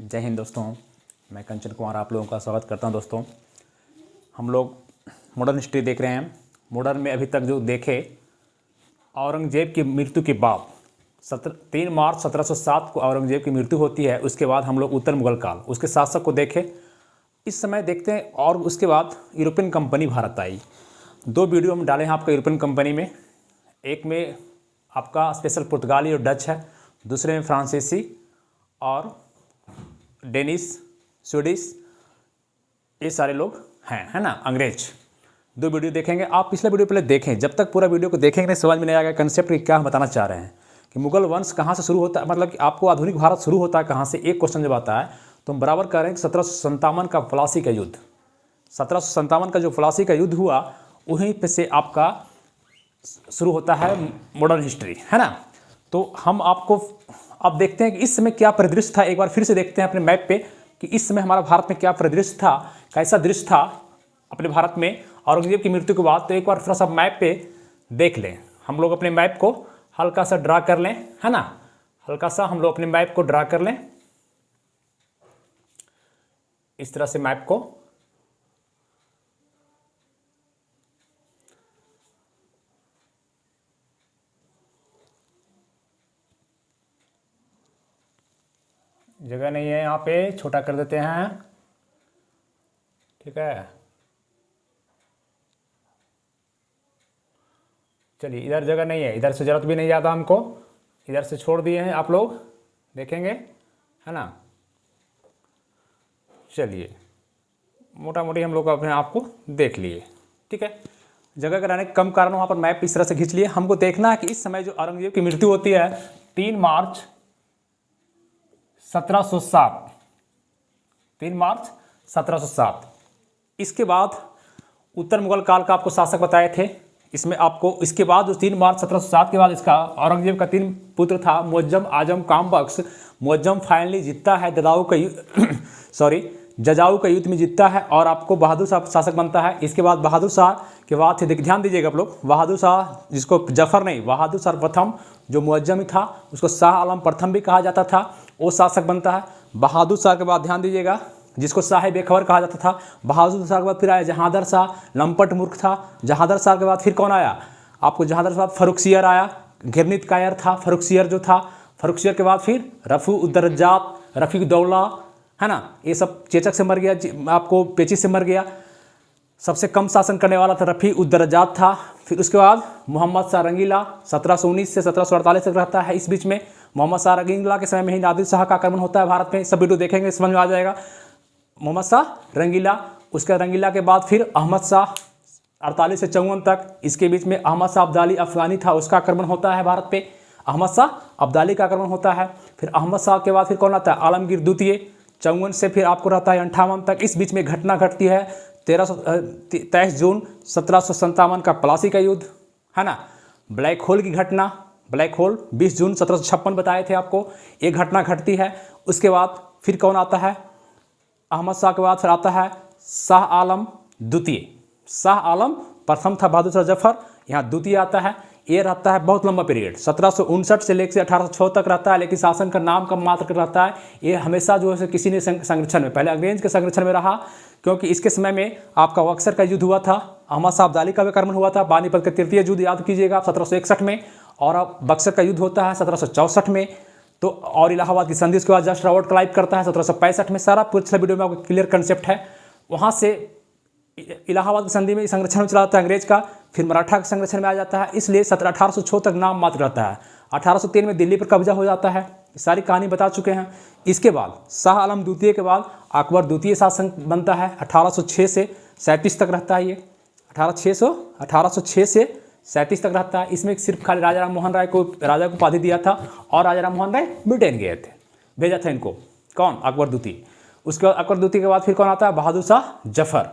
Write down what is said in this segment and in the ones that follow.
जय हिंद दोस्तों, मैं कंचन कुमार आप लोगों का स्वागत करता हूं। दोस्तों, हम लोग मॉडर्न हिस्ट्री देख रहे हैं। मॉडर्न में अभी तक जो देखे, औरंगजेब की मृत्यु के बाद 3 मार्च 1707 को औरंगजेब की मृत्यु होती है। उसके बाद हम लोग उत्तर मुगल काल, उसके शासक को देखे। इस समय देखते हैं, और उसके बाद यूरोपियन कंपनी भारत आई। 2 वीडियो हम डाले हैं आपका यूरोपियन कंपनी में। एक में आपका स्पेशल पुर्तगाली और डच है, दूसरे में फ्रांसीसी और डेनिश, स्वीडिश, ये सारे लोग हैं, है ना, अंग्रेज। 2 वीडियो देखेंगे। आप पिछला वीडियो पहले देखें, जब तक पूरा वीडियो को देखेंगे नहीं समझ में नहीं आएगा कंसेप्ट कि क्या हम बताना चाह रहे हैं, कि मुगल वंश कहाँ से शुरू होता है, मतलब कि आपको आधुनिक भारत शुरू होता है कहाँ से। एक क्वेश्चन जब आता है तो हम बराबर कह रहे हैं कि 1757 का प्लासी का युद्ध, 1757 का जो प्लासी का युद्ध हुआ, वहीं पे से आपका शुरू होता है मॉडर्न हिस्ट्री, है ना। तो हम आपको अब देखते हैं कि इस समय क्या परिदृश्य था। एक बार फिर से देखते हैं अपने मैप पे कि इस समय हमारा भारत में क्या परिदृश्य था, कैसा दृश्य था अपने भारत में औरंगजेब की मृत्यु के बाद। तो एक बार थोड़ा सा मैप पे देख लें। हम लोग अपने मैप को हल्का सा ड्रा कर लें, है ना, हल्का सा हम लोग अपने मैप को ड्रा कर लें, इस तरह से मैप को। जगह नहीं है यहाँ पे, छोटा कर देते हैं, ठीक है। चलिए, इधर जगह नहीं है, इधर से जरूरत भी नहीं ज़्यादा हमको, इधर से छोड़ दिए हैं, आप लोग देखेंगे, है ना। चलिए, मोटा मोटी हम लोग अपने आप को देख लिए, ठीक है। जगह कराने के कम कारण वहाँ पर मैप इस तरह से खींच लिए। हमको देखना है कि इस समय जो औरंगजेब की मृत्यु होती है 3 मार्च 1707, 3 मार्च 1707। इसके बाद उत्तर मुगल काल का आपको शासक बताए थे। इसमें आपको इसके बाद जो 3 मार्च 1707 के बाद इसका औरंगजेब का 3 पुत्र था, मुअज्जम, आजम, कामबख्श। मुअज्जम फाइनली जीतता है जजाऊ का युद्ध में जीतता है और आपको बहादुर शाह शासक बनता है। इसके बाद बहादुर शाह के बाद से ध्यान दीजिएगा आप लोग, बहादुर शाह, जिसको जफर नहीं, बहादुर शाह प्रथम, जो मुअज्जम ही था, उसको शाह आलम प्रथम भी कहा जाता था, वो शासक बनता है। बहादुर शाह के बाद ध्यान दीजिएगा, जिसको शाह बेखबर कहा जाता था। बहादुर शाह के बाद फिर आया जहांदर शाह, लंपट मूर्ख था। जहांदर शाह के बाद फिर कौन आया आपको, जहांदर शाह फर्रुखसियर आया, घिरनीत कायर था फर्रुखसियर जो था। फर्रुखसियर के बाद फिर रफू-उद-दर्जात, रफीक-उद-दौला, है ना, ये सब चेचक से मर गया, आपको पेचिश से मर गया। सबसे कम शासन करने वाला था रफी-उद-दर्जात था। फिर उसके बाद मोहम्मद शाह रंगीला 1719 से 1748 तक रहता है। इस बीच में मोहम्मद शाह रंगीला के समय में ही नादिर शाह का आक्रमण होता है भारत में। सब वीडियो देखेंगे, समझ में आ जाएगा। मोहम्मद शाह रंगीला, उसके रंगीला के बाद फिर अहमद शाह 48 से 54 तक। इसके बीच में अहमद शाह अब्दाली अफगानी था, उसका आक्रमण होता है भारत पे। अहमद शाह अब्दाली का आक्रमण होता है। फिर अहमद शाह के बाद फिर कौन आता है, आलमगीर द्वितीय, 54 से फिर आपको रहता है 58 तक। इस बीच में घटना घटती है 23 जून 1757 का प्लासी का युद्ध, है ना। ब्लैक होल की घटना, ब्लैक होल 20 जून 1756 बताए थे आपको, ये घटना घटती है। उसके बाद फिर कौन आता है, अहमद शाह के बाद फिर आता है शाह आलम द्वितीय। शाह आलम प्रथम था बहादुर शाह जफर, यहाँ द्वितीय आता है। ये रहता है बहुत लंबा पीरियड, 1759 से लेकर 1806 तक रहता है, लेकिन शासन का नाम कम मात्र रहता है। ये हमेशा जो है किसी ने संरक्षण में, पहले अंग्रेज के संरक्षण में रहा, क्योंकि इसके समय में आपका बक्सर का युद्ध हुआ था, अहमद शाह अब्दाली का भी आक्रमण हुआ था, पानीपत का तृतीय युद्ध याद कीजिएगा 1761 में, और अब बक्सर का युद्ध होता है 1764 में। तो और इलाहाबाद की संधि उसके बाद जस्ट रॉबर्ट क्लाइव करता है 1765 में। सारा पिछला वीडियो में आपको क्लियर कंसेप्ट है। वहाँ से इलाहाबाद की संधि में संरक्षण में चला जाता है अंग्रेज का, फिर मराठा के संरक्षण में आ जाता है, इसलिए 1806 तक नाम मात्र रहता है। 1803 में दिल्ली पर कब्जा हो जाता है। सारी कहानी बता चुके हैं। इसके बाद शाह आलम द्वितीय के बाद अकबर द्वितीय शासक बनता है, 1806 से 37 तक रहता है। ये 1806 से 37 तक रहता है। इसमें सिर्फ खाली राजा राम मोहन राय को राजा को उपाधि दिया था, और राजा राम मोहन राय ब्रिटेन गए थे, भेजा था इनको, कौन, अकबर द्वितीय। उसके बाद अकबर द्वितीय के बाद फिर कौन आता है, बहादुर शाह जफर,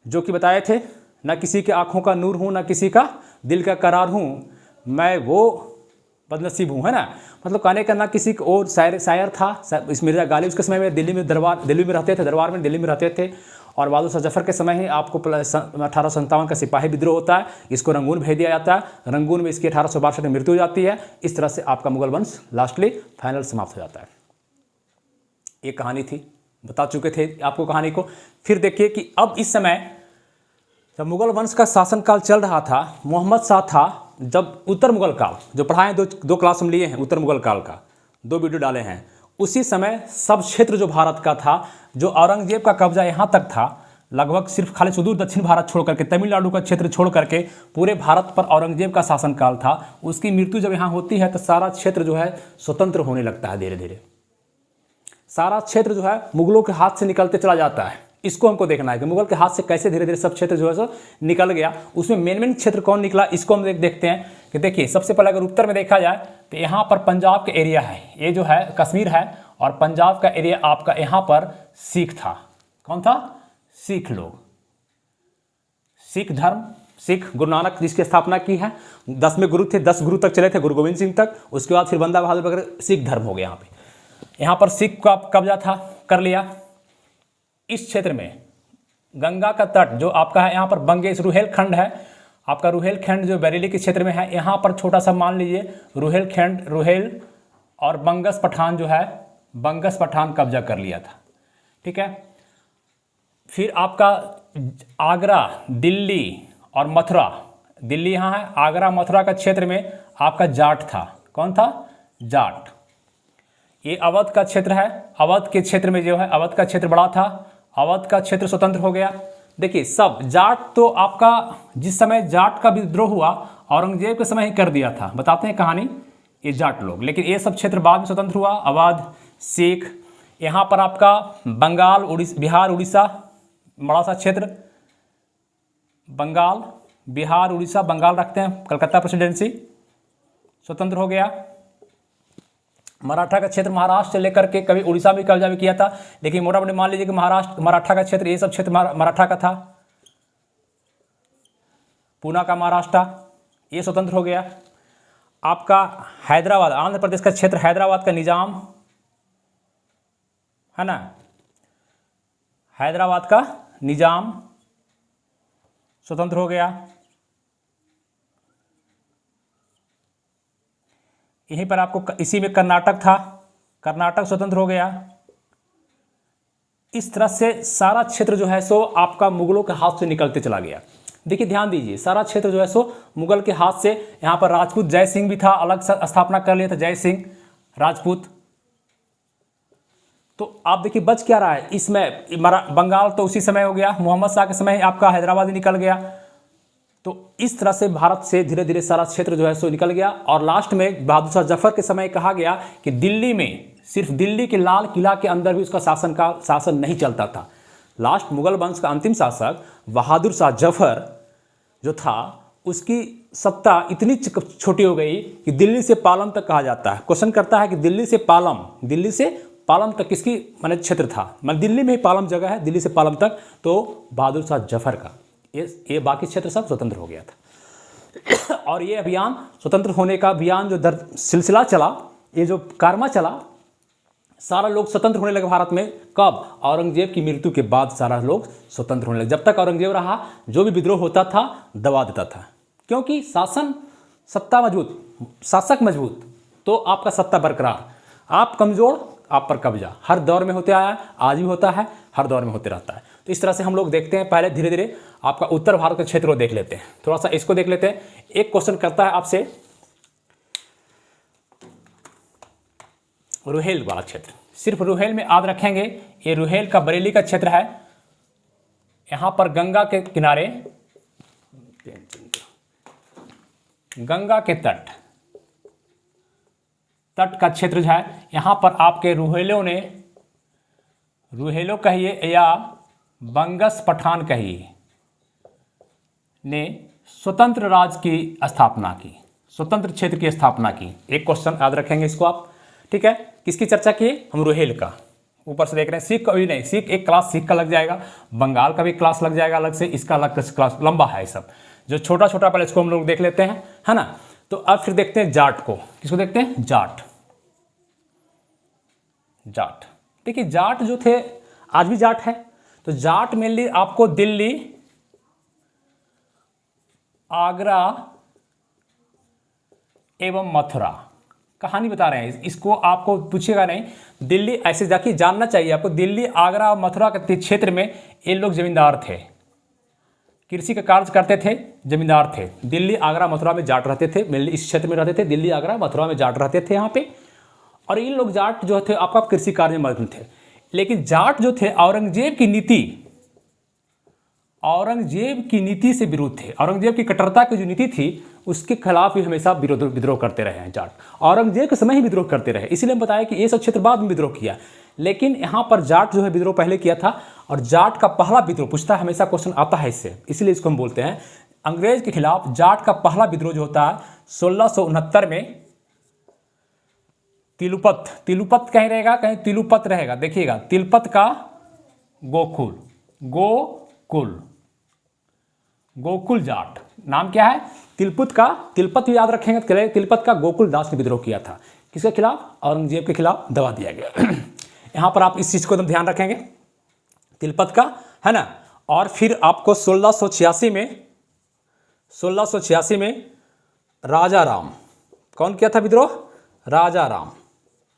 जो कि बताए थे, ना किसी के आँखों का नूर हूँ, ना किसी का दिल का करार हूँ, मैं वो बदनसीब हूँ, है ना। मतलब कहने का ना किसी को, और शायर था इस मिर्जा गालिब, उसके समय में दिल्ली में रहते थे, दरबार में दिल्ली में रहते थे। और बहादुर शाह जफर के समय ही आपको 1857 का सिपाही विद्रोह होता है, इसको रंगून भेज दिया जाता है। रंगून में इसकी 1862 में मृत्यु हो जाती है। इस तरह से आपका मुगल वंश लास्टली फाइनल समाप्त हो जाता है। ये कहानी थी, बता चुके थे आपको कहानी को। फिर देखिए कि अब इस समय जब मुगल वंश का शासनकाल चल रहा था, मोहम्मद शाह था, जब उत्तर मुगल काल जो पढ़ाएं, दो क्लास हम लिए हैं उत्तर मुगल काल का, 2 वीडियो डाले हैं, उसी समय सब क्षेत्र जो भारत का था, जो औरंगजेब का कब्जा यहाँ तक था, लगभग सिर्फ खाली सुदूर दक्षिण भारत छोड़ करके, तमिलनाडु का क्षेत्र छोड़ करके पूरे भारत पर औरंगजेब का शासनकाल था। उसकी मृत्यु जब यहाँ होती है तो सारा क्षेत्र जो है स्वतंत्र होने लगता है, धीरे धीरे सारा क्षेत्र जो है मुगलों के हाथ से निकलते चला जाता है। इसको हमको देखना है कि मुगल के हाथ से कैसे धीरे धीरे सब क्षेत्र जो है सो निकल गया। उसमें मेन क्षेत्र कौन निकला, इसको हम देखते हैं कि देखिए सबसे पहले अगर उत्तर में देखा जाए तो यहाँ पर पंजाब का एरिया है, ये जो है कश्मीर है, और पंजाब का एरिया आपका यहाँ पर सिख था। कौन था? सिख लोग, सिख धर्म, सिख गुरु नानक जिसकी स्थापना की है। 10 में गुरु थे, 10 गुरु तक चले थे, गुरु गोविंद सिंह तक। उसके बाद फिर बंदा बहादुर वगैरह, सिख धर्म हो गया। यहाँ पर सिख का कब्जा था, कर लिया। इस क्षेत्र में गंगा का तट जो आपका है, यहाँ पर बंगेश रुहेलखंड है आपका, रुहेलखंड जो बरेली के क्षेत्र में है, यहाँ पर छोटा सा मान लीजिए रुहेलखंड, रुहेल और बंगस पठान जो है, बंगस पठान कब्जा कर लिया था। ठीक है। फिर आपका आगरा, दिल्ली और मथुरा, दिल्ली यहाँ है, आगरा मथुरा का क्षेत्र में आपका जाट था। कौन था? जाट। ये अवध का क्षेत्र है, अवध के क्षेत्र में जो है, अवध का क्षेत्र बड़ा था, अवध का क्षेत्र स्वतंत्र हो गया। देखिए सब जाट तो आपका, जिस समय जाट का विद्रोह हुआ औरंगजेब के समय ही कर दिया था, बताते हैं कहानी, ये जाट लोग। लेकिन ये सब क्षेत्र बाद में स्वतंत्र हुआ, अवध, सिख। यहाँ पर आपका बंगाल, बिहार, उड़ीसा, बड़ा सा क्षेत्र, बंगाल, बिहार, उड़ीसा, बंगाल रखते हैं, कलकत्ता प्रेसिडेंसी स्वतंत्र हो गया। मराठा का क्षेत्र महाराष्ट्र से लेकर के कभी उड़ीसा में कब्जा भी किया था, लेकिन मोटा मोटी मान लीजिए कि महाराष्ट्र, मराठा का क्षेत्र, ये सब क्षेत्र मराठा का था। पूना का महाराष्ट्र, ये स्वतंत्र हो गया। आपका हैदराबाद, आंध्र प्रदेश का क्षेत्र, हैदराबाद का निजाम है ना, हैदराबाद का निजाम स्वतंत्र हो गया। यहीं पर आपको इसी में कर्नाटक था, कर्नाटक स्वतंत्र हो गया। इस तरह से सारा क्षेत्र जो है सो आपका मुगलों के हाथ से निकलते चला गया। देखिए ध्यान दीजिए, सारा क्षेत्र जो है सो मुगल के हाथ से, यहाँ पर राजपूत जय सिंह भी था, अलग स्थापना कर लिया था जय सिंह राजपूत। तो आप देखिए बच क्या रहा है इसमें, बंगाल तो उसी समय हो गया, मोहम्मद शाह के समय आपका हैदराबाद ही निकल गया। तो इस तरह से भारत से धीरे धीरे सारा क्षेत्र जो है सो निकल गया। और लास्ट में बहादुर शाह जफर के समय कहा गया कि दिल्ली में, सिर्फ दिल्ली के लाल किला के अंदर भी उसका शासन नहीं चलता था। लास्ट मुगल वंश का अंतिम शासक बहादुर शाह जफर जो था, उसकी सत्ता इतनी छोटी हो गई कि दिल्ली से पालम तक कहा जाता है। क्वेश्चन करता है कि दिल्ली से पालम तक किसकी माने क्षेत्र था, मतलब दिल्ली में ही पालम जगह है, दिल्ली से पालम तक, तो बहादुर शाह जफर का। ये बाकी क्षेत्र सब स्वतंत्र हो गया था। और ये अभियान, स्वतंत्र होने का अभियान जो सिलसिला चला, ये जो कारवा चला, सारा लोग स्वतंत्र होने लगे भारत में। कब? औरंगजेब की मृत्यु के बाद सारा लोग स्वतंत्र होने लगे। जब तक औरंगजेब रहा, जो भी विद्रोह होता था दबा देता था, क्योंकि सत्ता मजबूत, शासक मजबूत तो आपका सत्ता बरकरार, आप कमजोर, आप पर कब्जा। हर दौर में होते आया, आज भी होता है, हर दौर में होते रहता है। तो इस तरह से हम लोग देखते हैं। पहले धीरे धीरे आपका उत्तर भारत के क्षेत्र को देख लेते हैं, थोड़ा सा इसको देख लेते हैं। एक क्वेश्चन करता है आपसे, रुहेल वाला क्षेत्र, सिर्फ रुहेल में याद रखेंगे, ये रुहेल का बरेली का क्षेत्र है। यहाँ पर गंगा के किनारे, गंगा के तट का क्षेत्र जो है, यहाँ पर आपके रुहेलों कहिए या बंगस पठान कहिए, ने स्वतंत्र राज्य की स्थापना की, स्वतंत्र क्षेत्र की स्थापना की। एक क्वेश्चन याद रखेंगे इसको आप, ठीक है। किसकी चर्चा की? हम रुहेल का। ऊपर से देख रहे हैं, सिख का भी नहीं, सिख एक क्लास सिख का लग जाएगा, बंगाल का भी क्लास लग जाएगा अलग से, इसका अलग क्लास, लंबा है सब, जो छोटा छोटा पहले इसको हम लोग देख लेते हैं, है ना। तो अब फिर देखते हैं जाट को। किसको देखते हैं? जाट। देखिए जाट जो थे, आज भी जाट है। तो जाट मेनली आपको दिल्ली, आगरा एवं मथुरा, कहानी बता रहे हैं, इसको आपको पूछेगा नहीं। दिल्ली ऐसे जाके जानना चाहिए आपको, दिल्ली आगरा मथुरा के क्षेत्र में ये लोग जमींदार थे, कृषि का कार्य करते थे, जमींदार थे। दिल्ली आगरा मथुरा में जाट रहते थे, मेनली इस क्षेत्र में रहते थे, दिल्ली आगरा मथुरा में जाट रहते थे यहाँ पे। और इन लोग जाट जो थे आपका कृषि कार्य में मग्न थे। लेकिन जाट जो थे औरंगजेब की नीति से विरोध थे। औरंगजेब की कट्टरता की जो नीति थी उसके खिलाफ ही हमेशा विद्रोह करते रहे हैं जाट। औरंगजेब के समय ही विद्रोह करते रहे, इसलिए हम बताया कि ये सब क्षेत्र बाद में विद्रोह किया। लेकिन यहाँ पर जाट जो है विद्रोह पहले किया था। और जाट का पहला विद्रोह पूछता है, हमेशा क्वेश्चन आता है इससे, इसलिए इसको हम बोलते हैं अंग्रेज के खिलाफ जाट का पहला विद्रोह जो होता है 1669 में तिलुपत कहीं रहेगा, कहीं तिलुपत रहेगा, देखिएगा तिलपत का गोकुल जाट नाम क्या है, तिलपत भी याद रखेंगे। तिलपत का गोकुल दास ने विद्रोह किया था, किसके खिलाफ, औरंगजेब के खिलाफ दबा दिया गया। यहाँ पर आप इस चीज़ को एकदम ध्यान रखेंगे, तिलपत का है ना। और फिर आपको 1686 में राजा राम, कौन किया था विद्रोह, राजा राम।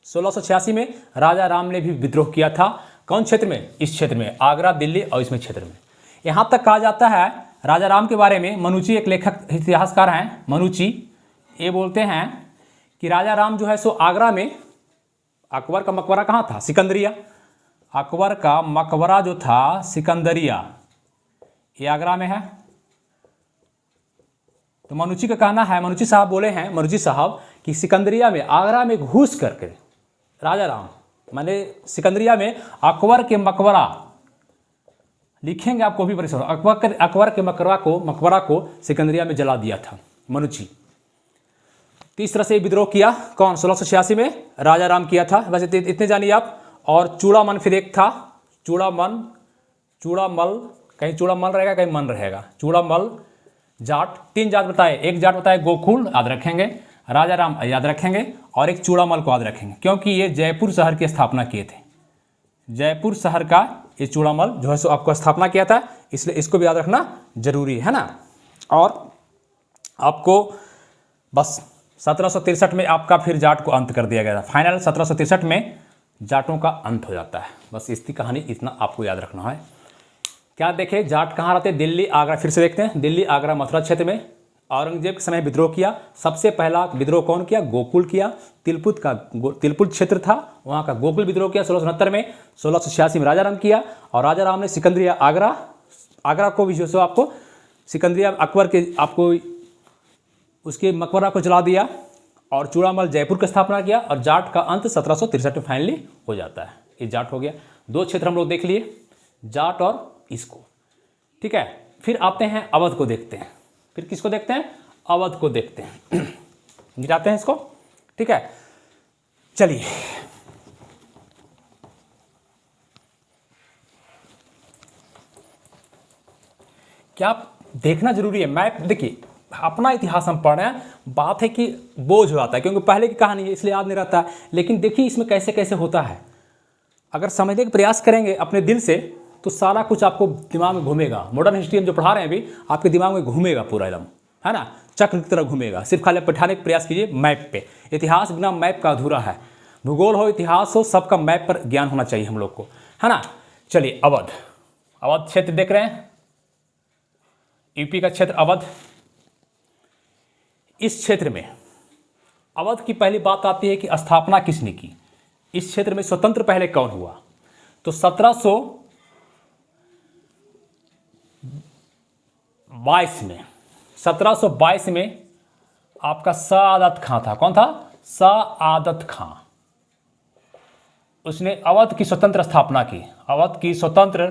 1686 में राजा राम ने भी विद्रोह किया था, कौन क्षेत्र में, इस क्षेत्र में, आगरा दिल्ली और इसमें क्षेत्र में। यहाँ तक कहा जाता है राजा राम के बारे में, मनुची एक लेखक इतिहासकार हैं, मनुची, ये बोलते हैं कि राजा राम जो है सो आगरा में, अकबर का मकबरा कहाँ था, सिकंदरिया, अकबर का मकबरा जो था सिकंदरिया, ये आगरा में है। तो मनुची का कहना है, मनुची साहब बोले हैं, मनुची साहब, कि सिकंदरिया में, आगरा में घुस करके राजा राम, माने सिकंदरिया में अकबर के मकबरा, लिखेंगे आपको भी परिसर, अकबर के मकबरा को सिकंदरिया में जला दिया था मनुची। तो इस तरह से विद्रोह किया, कौन, 1686 में राजा राम किया था, बस इतने जानिए आप। और चूड़ामन फिर एक था, चूड़ामल, कहीं चूड़ामल रहेगा कहीं मन रहेगा, चूड़ामल जाट, 3 जाट बताए, एक जाट बताए गोकुल, याद रखेंगे, राजा राम याद रखेंगे, और एक चूड़ामल को याद रखेंगे, क्योंकि ये जयपुर शहर की स्थापना किए थे, जयपुर शहर का ये चूड़ामल जो है सो आपको स्थापना किया था, इसलिए इसको भी याद रखना जरूरी है ना। और आपको बस 1763 में आपका फिर जाट को अंत कर दिया गया था, फाइनल 1763 में जाटों का अंत हो जाता है। बस इसकी कहानी इतना आपको याद रखना है। क्या देखें, जाट कहाँ रहते हैं, दिल्ली आगरा, फिर से देखते हैं, दिल्ली आगरा मथुरा क्षेत्र में औरंगजेब के समय विद्रोह किया। सबसे पहला विद्रोह कौन किया, गोकुल किया, तिलपुत क्षेत्र था, वहाँ का गोकुल विद्रोह किया 1669 में। 1686 में राजा राम किया, और राजा राम ने सिकंदरिया आगरा को भी जो सो आपको सिकंदरिया अकबर के आपको उसके मकबरा को जला दिया, और चूड़ामल जयपुर की स्थापना किया, और जाट का अंत 1763 में फाइनली हो जाता है। ये जाट हो गया, 2 क्षेत्र हम लोग देख लिए, जाट और इसको, ठीक है। फिर आते हैं अवध को देखते हैं, फिर किसको देखते हैं, अवध को देखते हैं, गिराते हैं इसको, ठीक है। चलिए क्या देखना जरूरी है, मैप देखिए, अपना इतिहास हम पढ़ रहे हैं, बात है कि बोझ हो जाता है क्योंकि पहले की कहानी है इसलिए याद नहीं रहता है। लेकिन देखिए इसमें कैसे कैसे होता है, अगर समझने का प्रयास करेंगे अपने दिल से तो सारा कुछ आपको दिमाग में घूमेगा। मॉडर्न हिस्ट्री हम जो पढ़ा रहे हैं अभी, आपके दिमाग में घूमेगा पूरा एकदम, है ना, चक्र की तरह घूमेगा। सिर्फ खाली बैठाने का प्रयास कीजिए मैप पे, इतिहास बिना मैप का अधूरा है। भूगोल हो, इतिहास हो, सबका मैप पर ज्ञान होना चाहिए हम लोग को, है ना। चलिए अवध क्षेत्र देख रहे हैं, यूपी का क्षेत्र अवध। इस क्षेत्र में अवध की पहली बात आती है कि स्थापना किसने की, इस क्षेत्र में स्वतंत्र पहले कौन हुआ। तो 1722 में आपका सआदत खां था, कौन था, सआदत खां। उसने अवध की स्वतंत्र स्थापना की, अवध की स्वतंत्र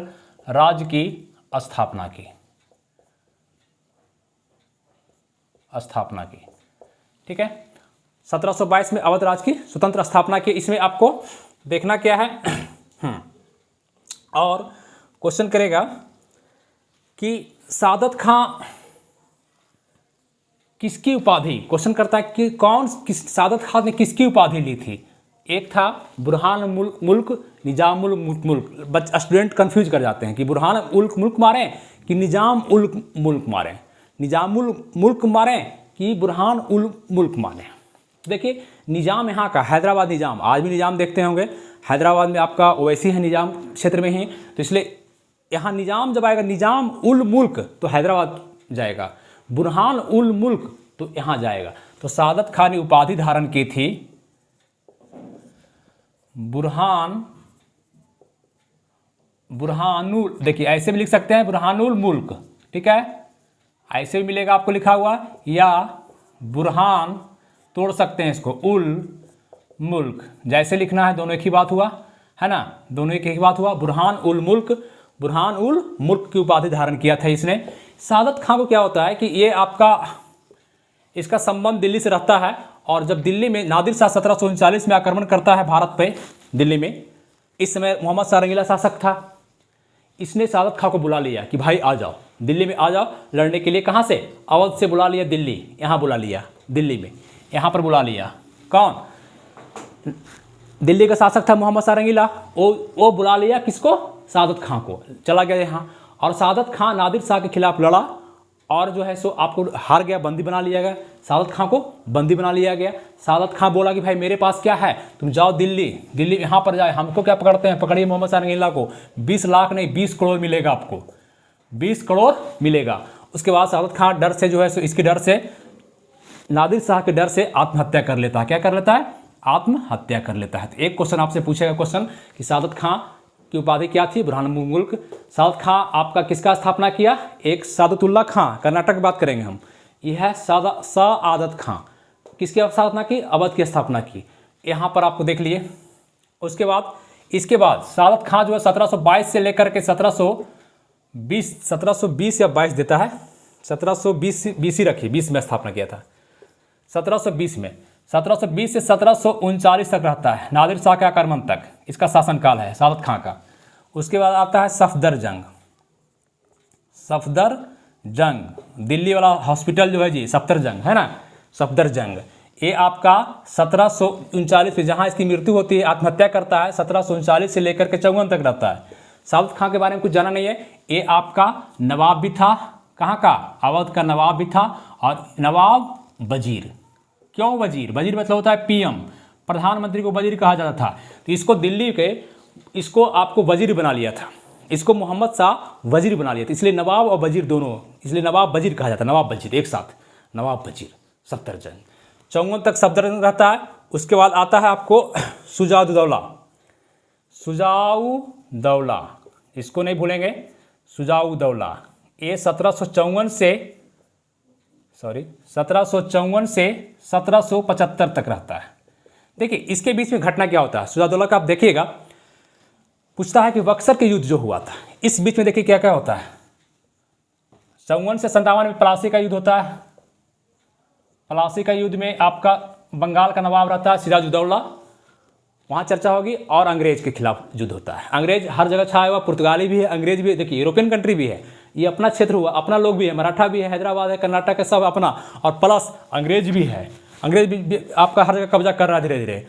राज्य की स्थापना की, ठीक है। 1722 में अवध राज्य की स्वतंत्र स्थापना की। इसमें आपको देखना क्या है और क्वेश्चन करेगा कि सादत खां किसकी उपाधि, क्वेश्चन करता है कि सादत खां ने किसकी उपाधि ली थी। एक था बुरहान मुल्क निजामुल मुल्क, स्टूडेंट कंफ्यूज कर जाते हैं कि बुरहान उल्क मुल्क मारें कि निजाम उल्क मुल्क मारें, निजामुल मुल्क मारें कि बुरहान उल मुल्क मारें। देखिए निज़ाम यहाँ का हैदराबाद निज़ाम, आज भी निज़ाम देखते होंगे, हैदराबाद में आपका ओवैसी है निज़ाम क्षेत्र में ही, तो इसलिए यहाँ निज़ाम जब आएगा निज़ाम उल मुल्क तो हैदराबाद जाएगा, बुरहान उल मुल्क तो यहाँ जाएगा। तो सादत खां ने उपाधि धारण की थी बुरहानुल, देखिए ऐसे भी लिख सकते हैं बुरहानुल मुल्क, ठीक है, ऐसे भी मिलेगा आपको लिखा हुआ, या बुरहान तोड़ सकते हैं इसको उल मुल्क, जैसे लिखना है, दोनों एक ही बात हुआ है ना, दोनों एक ही बात हुआ। बुरहान उल मुल्क की उपाधि धारण किया था इसने। सादत खां को क्या होता है कि ये आपका इसका संबंध दिल्ली से रहता है, और जब दिल्ली में नादिर शाह 1739 में आक्रमण करता है भारत पे दिल्ली में, इस समय मोहम्मद शाह रंगीला शासक था, इसने सादत खां को बुला लिया कि भाई आ जाओ दिल्ली में, आ जाओ लड़ने के लिए। कहाँ से? अवध से बुला लिया दिल्ली, यहाँ बुला लिया दिल्ली में, यहाँ पर बुला लिया। कौन? दिल्ली का शासक था मोहम्मद शाह रंगीला, वो बुला लिया किसको? सादत खां को। चला गया यहाँ, और सादत खां नादिर शाह के खिलाफ लड़ा, और जो है सो आपको हार गया, बंदी बना लिया गया, सादत खां को बंदी बना लिया गया। सादत खां बोला कि भाई मेरे पास क्या है, तुम जाओ दिल्ली यहाँ पर जाए, हमको क्या पकड़ते हैं, पकड़िए मोहम्मद शाह रंगीला को, 20 लाख नहीं 20 करोड़ मिलेगा आपको, 20 करोड़ मिलेगा। उसके बाद सादत खां डर से जो है सो इसके डर से, नादिर शाह के डर से आत्महत्या कर लेता है। क्या कर लेता है? आत्महत्या कर लेता है। तो एक क्वेश्चन आपसे पूछेगा क्वेश्चन कि सादत खां की उपाधि क्या थी? बुरहान मुल्क। सादत खां आपका किसका स्थापना किया? एक सादतुल्ला खां, कर्नाटक की बात करेंगे हम। यह है सादत खां, किसकी स्थापना की? अवध की स्थापना की। यहाँ पर आपको देख लिए। उसके बाद इसके बाद सादत खां जो है 1722 से लेकर के 1720 या 22 देता है, 1720 ही रखिए, 20 में स्थापना किया था, 1720 में, 1720 से 1739 तक रहता है, नादिर शाह के आक्रमण तक इसका शासनकाल है सादत खां का। उसके बाद आता है सफदर जंग, दिल्ली वाला हॉस्पिटल जो है जी, सफदरजंग है ना, सफदरजंग। ये आपका 1739 में, जहाँ इसकी मृत्यु होती है, आत्महत्या करता है, 1739 से लेकर के 54 तक रहता है। सादत खां के बारे में कुछ जाना नहीं है। ये आपका नवाब भी था, कहाँ का? अवध का नवाब भी था, और नवाब वजीर। क्यों वजीर? वजीर मतलब होता है पीएम, प्रधानमंत्री को वजीर कहा जाता था। तो इसको दिल्ली के, इसको आपको वजीर बना लिया था, इसको मोहम्मद शाह वजीर बना लिया था, इसलिए नवाब और वजीर दोनों, इसलिए नवाब वजीर कहा जाता है, नवाब वजीर एक साथ, नवाब वजीर। सफदरजंग 54 तक सफदरजंग रहता है। उसके बाद आता है आपको सुजाउदौला, इसको नहीं भूलेंगे, सुजाउदौला। ये 1754 से 1775 तक रहता है। देखिए इसके बीच में घटना क्या होता है सुजाउदौला का, आप देखिएगा, पूछता है कि बक्सर के युद्ध जो हुआ था, इस बीच में देखिए क्या क्या होता है। 54 से 57 में प्लासी का युद्ध होता है। प्लासी का युद्ध में आपका बंगाल का नवाब रहता है सिराजुद्दौला, वहाँ चर्चा होगी, और अंग्रेज के खिलाफ युद्ध होता है। अंग्रेज हर जगह छाया हुआ, पुर्तगाली भी है, अंग्रेज भी है, देखिए यूरोपियन कंट्री भी है, ये अपना क्षेत्र हुआ, अपना लोग भी है, मराठा भी है, हैदराबाद है, कर्नाटक है, सब अपना, और प्लस अंग्रेज भी है, अंग्रेज भी आपका हर जगह कब्जा कर रहा है धीरे धीरे।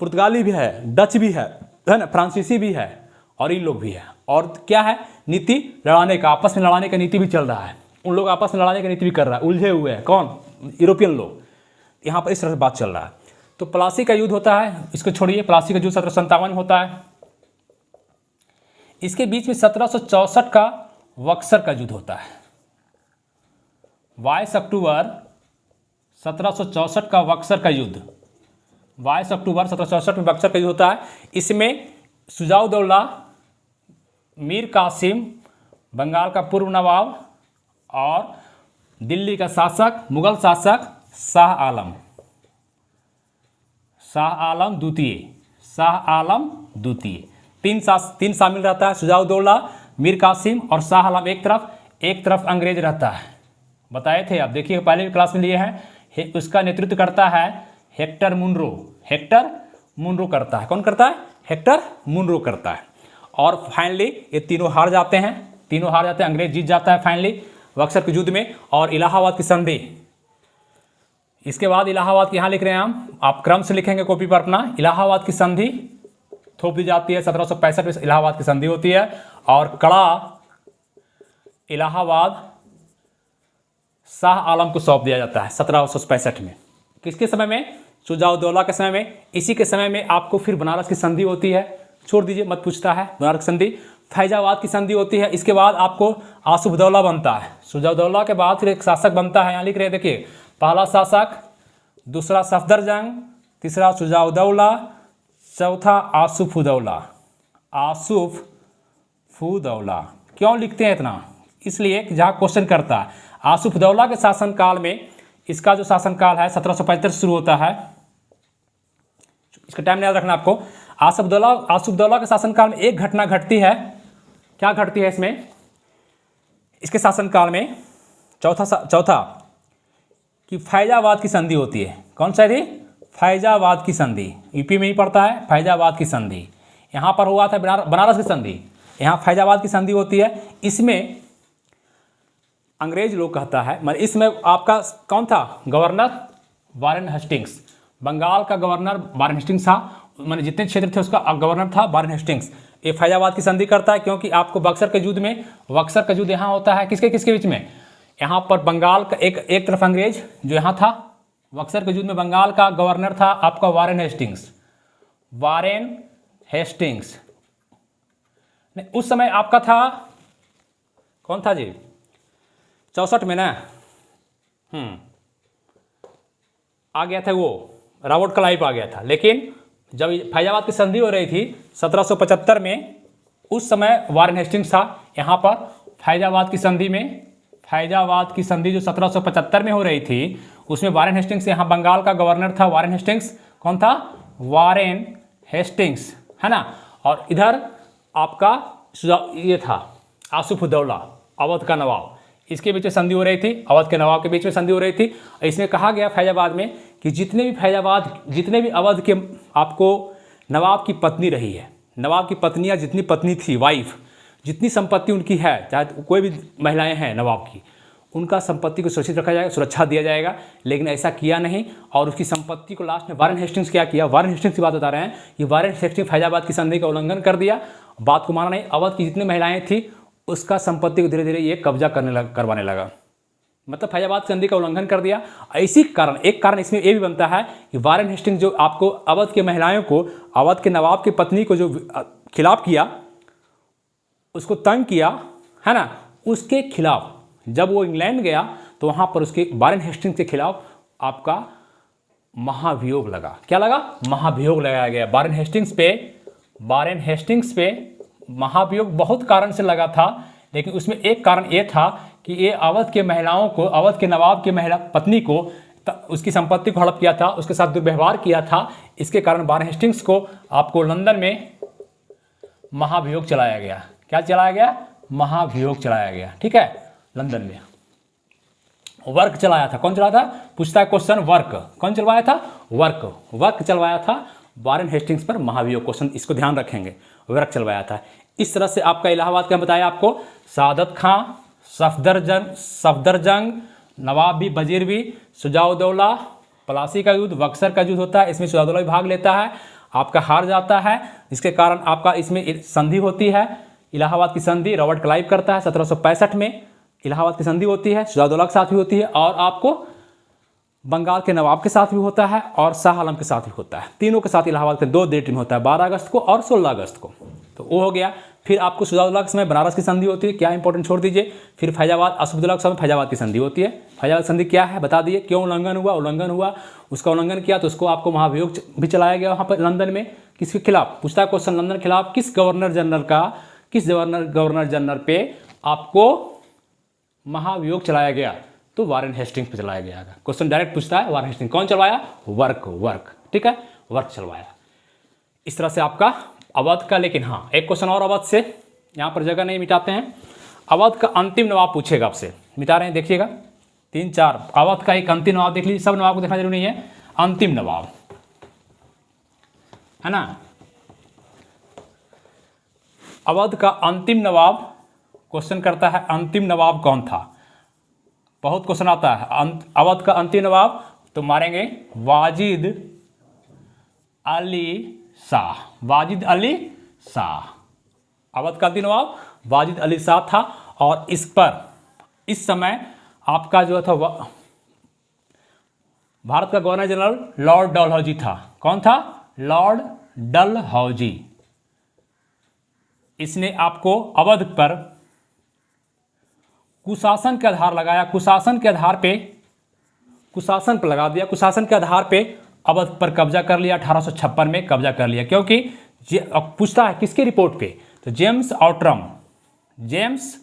पुर्तगाली भी है, डच भी है ना, फ्रांसीसी भी है, और इन लोग भी है। और क्या है? नीति लड़ाने का, आपस में लड़ाने का नीति भी चल रहा है, उन लोग आपस में लड़ाने की नीति भी कर रहा है, उलझे हुए हैं। कौन? यूरोपियन लोग। यहाँ पर इस तरह से बात चल रहा है। तो प्लासी का युद्ध होता है, इसको छोड़िए, प्लासी का युद्ध 1757 में होता है। इसके बीच में 1764 का बक्सर का युद्ध होता है। 22 अक्टूबर 1764 का बक्सर का युद्ध, 22 अक्टूबर 1764 में बक्सर का युद्ध होता है। इसमें सुजाउदौला, मीर कासिम, बंगाल का पूर्व नवाब, और दिल्ली का शासक, मुगल शासक शाह आलम द्वितीय, तीन शामिल रहता है। सुजाउदौला, मीर कासिम और शाह आलम एक तरफ अंग्रेज रहता है। बताए थे आप, देखिए पहले भी क्लास में लिए हैं। उसका नेतृत्व करता है हेक्टर मुनरो करता है। कौन करता है? हेक्टर मुनरो करता है। और फाइनली ये तीनों हार जाते हैं, अंग्रेज जीत जाता है फाइनली बक्सर के युद्ध में। और इलाहाबाद की संधि, इसके बाद इलाहाबाद की यहाँ लिख रहे हैं हम, आप क्रम से लिखेंगे कॉपी पर अपना। इलाहाबाद की संधि थोप दी जाती है, 1765 में इलाहाबाद की संधि होती है। और कड़ा इलाहाबाद शाह आलम को सौंप दिया जाता है 1765 में। किसके समय में? शुजाउद्दौला के समय में, इसी के समय में आपको फिर बनारस की संधि होती है, छोड़ दीजिए मत पूछता है, बनारस की संधि, फैजाबाद की संधि होती है। इसके बाद आपको आसुफदौला बनता है, शुजाउद्दौला के बाद फिर एक शासक बनता है, यहाँ लिख रहे देखिए, पहला शासक, दूसरा सफदरजंग, तीसरा शुजाउद्दौला, चौथा आसुफुदौला। आसुफुदौला क्यों लिखते हैं इतना? इसलिए कि जहाँ क्वेश्चन करता है, आसुफदौला के शासनकाल में, इसका जो शासनकाल है 1775 शुरू होता है, इसका टाइम याद रखना आपको। आसुफदौला के शासनकाल में एक घटना घटती है, क्या घटती है इसमें, इसके शासनकाल में चौथा कि फैजाबाद की संधि होती है। कौन सा थी? फैजाबाद की संधि, यूपी में ही पड़ता है फैजाबाद की संधि। यहाँ पर हुआ था बनारस की संधि, यहाँ फैजाबाद की संधि होती है। इसमें अंग्रेज लोग कहता है, मतलब इसमें आपका कौन था गवर्नर? वारेन हेस्टिंग्स, बंगाल का गवर्नर वारेन हेस्टिंग्स था, मैंने जितने क्षेत्र थे उसका गवर्नर था वारेन हेस्टिंग्स। ये फैजाबाद की संधि करता है क्योंकि आपको बक्सर के युद्ध में, बक्सर का युद्ध यहाँ होता है किसके किसके बीच में, यहाँ पर बंगाल का एक तरफ अंग्रेज जो यहाँ था, बक्सर के युद्ध में बंगाल का गवर्नर था आपका वारेन हेस्टिंग्स, वारेन हेस्टिंग्स। उस समय आपका था कौन था जी? 64 में ना आ गया था वो रॉबर्ट क्लाइव आ गया था। लेकिन जब फैजाबाद की संधि हो रही थी 1775 में, उस समय वारेन हेस्टिंग्स था यहाँ पर। फैजाबाद की संधि में, फैजाबाद की संधि जो 1775 में हो रही थी, उसमें वारेन हेस्टिंग्स यहाँ बंगाल का गवर्नर था। वारेन हेस्टिंग्स कौन था? वारेन हेस्टिंग्स, है ना। और इधर आपका ये था आसुफुदौला, अवध का नवाब, इसके बीच में संधि हो रही थी, अवध के नवाब के बीच में संधि हो रही थी। इसमें कहा गया फैजाबाद में कि जितने भी अवध के आपको नवाब की पत्नी रही है, नवाब की पत्नियां जितनी पत्नी थी, वाइफ, जितनी संपत्ति उनकी है, चाहे कोई भी महिलाएं हैं नवाब की, उनका संपत्ति को सुरक्षित रखा जाएगा, सुरक्षा दिया जाएगा। लेकिन ऐसा किया नहीं और उसकी संपत्ति को लास्ट में वारेन हेस्टिंग्स क्या किया? वारेन हेस्टिंग्स की बात बता रहे हैं कि वारेन हेस्टिंग्स फैजाबाद की संधि का उल्लंघन कर दिया, बात को माना नहीं। अवध की जितनी महिलाएं थी उसका संपत्ति को धीरे धीरे ये कब्जा करवाने लगा, मतलब फैजाबाद संधि का उल्लंघन कर दिया। इसी कारण, एक कारण इसमें ये भी बनता है कि वारेन हेस्टिंग्स जो आपको अवध के महिलाओं को, अवध के नवाब की पत्नी को जो खिलाफ किया, उसको तंग किया, है ना, उसके खिलाफ जब वो इंग्लैंड गया तो वहाँ पर उसके वारेन हेस्टिंग्स के खिलाफ आपका महाभियोग लगा। क्या लगा? महाभियोग लगाया गया वारेन हेस्टिंग्स पे महाभियोग बहुत कारण से लगा था, लेकिन उसमें एक कारण ये था कि ये अवध के महिलाओं को, अवध के नवाब की महिला पत्नी को, उसकी संपत्ति को हड़प किया था, उसके साथ दुर्व्यवहार किया था। इसके कारण वारेन हेस्टिंग्स को आपको लंदन में महाभियोग चलाया गया। क्या चलाया गया? महाभियोग चलाया गया, ठीक है। लंदन में वर्क चलाया था। कौन चलाया था? पूछता है क्वेश्चन, वर्क कौन चलवाया था? वर्क चलवाया था वारेन हेस्टिंग्स पर महाभियोग। क्वेश्चन इसको ध्यान रखेंगे, वर्क चलवाया था। इस तरह से आपका इलाहाबाद का बताया आपको, सादत खां, सफदरजंग, नवाब वजीर भी, शुजाउद्दौला, पलासी का युद्ध, बक्सर का युद्ध होता है, इसमें शुजाउद्दौला भी भाग लेता है, आपका हार जाता है, जिसके कारण आपका इसमें संधि होती है, इलाहाबाद की संधि रॉबर्ट क्लाइव करता है 1765 में। इलाहाबाद की संधि होती है, शुजाउद्दौला के साथ भी होती है, और आपको बंगाल के नवाब के साथ भी होता है और शाह आलम के साथ भी होता है। तीनों के साथ इलाहाबाद के 2 डेट में होता है, 12 अगस्त को और 16 अगस्त को। तो वो हो गया। फिर आपको शुजाउद्दौला के समय बनारस की संधि होती है, क्या इंपॉर्टेंट छोड़ दीजिए। फिर फैजाबाद, आसुफदौला के समय फैजाबाद की संधि होती है। फैजाबाद संधि क्या है बता दिए, क्यों उल्लंघन हुआ, उसका उल्लंघन किया तो उसको आपको महाभियोग भी चलाया गया वहाँ पर लंदन में। किसके खिलाफ? पूछता है क्वेश्चन, लंदन के खिलाफ किस गवर्नर जनरल पे आपको महाभियोग चलाया गया? तो वारेन हेस्टिंग्स पे चलाया गया। क्वेश्चन डायरेक्ट पूछता है, वारेन हेस्टिंग्स कौन चलवाया? वर्क, ठीक है, वर्क चलवाया। इस तरह से आपका अवध का। लेकिन हाँ, एक क्वेश्चन और अवध से, यहाँ पर जगह नहीं मिटाते हैं। अवध का अंतिम नवाब पूछेगा आपसे, मिटा रहे हैं, देखिएगा 3-4। अवध का एक अंतिम नवाब देख लीजिए, सब नवाब को देखना जरूरी नहीं है, अंतिम नवाब, है ना। अवध का अंतिम नवाब क्वेश्चन करता है, अंतिम नवाब कौन था? बहुत क्वेश्चन आता है। अवध का अंतिम नवाब तो मारेंगे वाजिद अली शाह। अवध का अंतिम नवाब वाजिद अली शाह था। और इस समय आपका जो था भारत का गवर्नर जनरल लॉर्ड डलहौजी था। कौन था? लॉर्ड डलहौजी। इसने आपको अवध पर कुशासन के आधार लगाया, कुशासन के आधार पे, कुशासन पर लगा दिया, कुशासन के आधार पे अवध पर कब्जा कर लिया। 1856 में कब्जा कर लिया, क्योंकि अब पूछता है किसके रिपोर्ट पे, तो जेम्स आउट्रम, जेम्स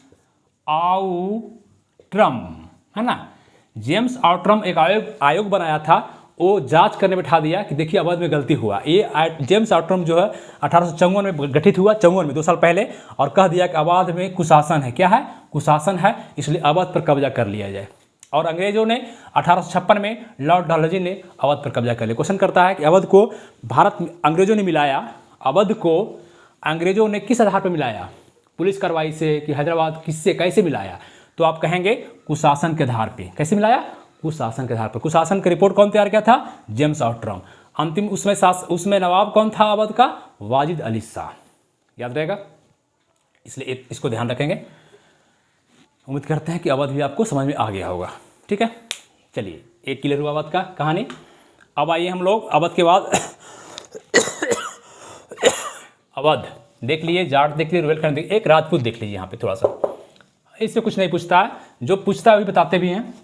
आउट्रम है ना, जेम्स आउट्रम एक आयोग बनाया था, वो जांच करने बैठा दिया कि देखिए अवध में गलती हुआ। ये जेम्स आउट्रम जो है 1854 में गठित हुआ, 54 में 2 साल पहले, और कह दिया कि अवध में कुशासन है। क्या है? कुशासन है, इसलिए अवध पर कब्जा कर लिया जाए। और अंग्रेजों ने 1856 में लॉर्ड डलहौजी ने अवध पर कब्जा कर लिया। क्वेश्चन करता है कि अवध को भारत में अंग्रेजों ने मिलाया, अवध को अंग्रेजों ने किस आधार पर मिलाया? पुलिस कार्रवाई से कि हैदराबाद, किससे, कैसे मिलाया? तो आप कहेंगे कुशासन के आधार पे। कैसे मिलाया? कुशासन के आधार पर। कुशासन का रिपोर्ट कौन तैयार किया था? James Outram. अंतिम उसमें नवाब कौन था अवध का? वाजिद अली शाह। याद रहेगा, इसलिए इसको ध्यान रखेंगे। उम्मीद करते हैं कि अवध भी आपको समझ में आ गया होगा। ठीक है, चलिए एक क्लियर हुआ अवध का कहानी। अब आइए हम लोग अवध के बाद अवध देख लिए, जाट देख लिए, रुहेलखंड देख, एक राजपूत देख लीजिए यहाँ पे थोड़ा सा। इससे कुछ नहीं पूछता है, जो पूछता है वही बताते भी हैं।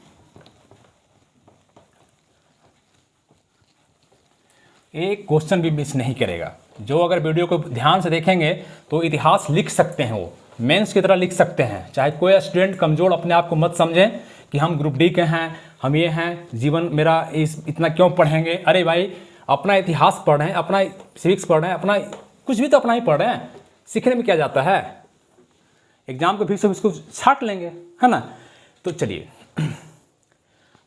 एक क्वेश्चन भी मिस नहीं करेगा। जो अगर वीडियो को ध्यान से देखेंगे तो इतिहास लिख सकते हैं, वो मेंस की तरह लिख सकते हैं। चाहे कोई स्टूडेंट कमज़ोर अपने आप को मत समझें कि हम ग्रुप डी के हैं, हम ये हैं, जीवन मेरा इतना क्यों पढ़ेंगे। अरे भाई, अपना इतिहास पढ़ रहे हैं, अपना सिविक्स पढ़ रहे हैं, अपना कुछ भी तो अपना ही पढ़ रहे हैं। सीखने में क्या जाता है? एग्जाम को फिर से उसको छाट लेंगे, है ना। तो चलिए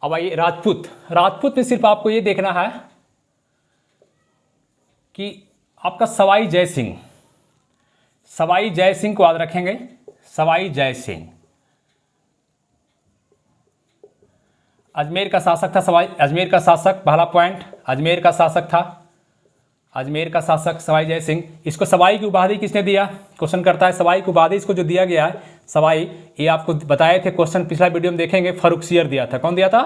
अब आइए राजपूत। राजपूत में सिर्फ आपको ये देखना है कि आपका सवाई जय सिंह, सवाई जय सिंह को याद रखेंगे। सवाई जय सिंह अजमेर का शासक था। सवाई अजमेर का शासक, पहला पॉइंट, अजमेर का शासक था, अजमेर का शासक सवाई जय सिंह। इसको सवाई की उपाधि किसने दिया? क्वेश्चन करता है सवाई की उपाधि इसको जो दिया गया है सवाई, ये आपको बताए थे क्वेश्चन पिछला वीडियो में देखेंगे। फर्रुखसियर दिया था। कौन दिया था?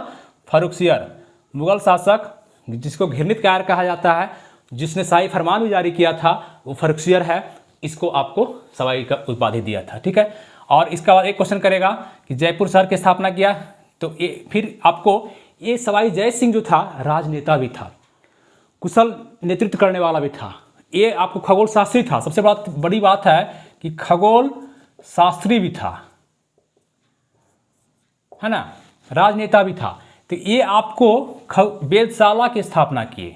फर्रुखसियर। मुगल शासक जिसको घृणित कार कहा जाता है, जिसने शाही फरमान भी जारी किया था, वो फर्रुखसियर है। इसको आपको सवाई का उपाधि दिया था। ठीक है, और इसका बाद एक क्वेश्चन करेगा कि जयपुर शहर की स्थापना किया, तो ये फिर आपको ये सवाई जय सिंह जो था राजनेता भी था, कुशल नेतृत्व करने वाला भी था। ये आपको खगोल शास्त्री था। सबसे बड़ी बात है कि खगोल शास्त्री भी था, है ना, राजनेता भी था। तो ये आपको वेधशाला की स्थापना किए,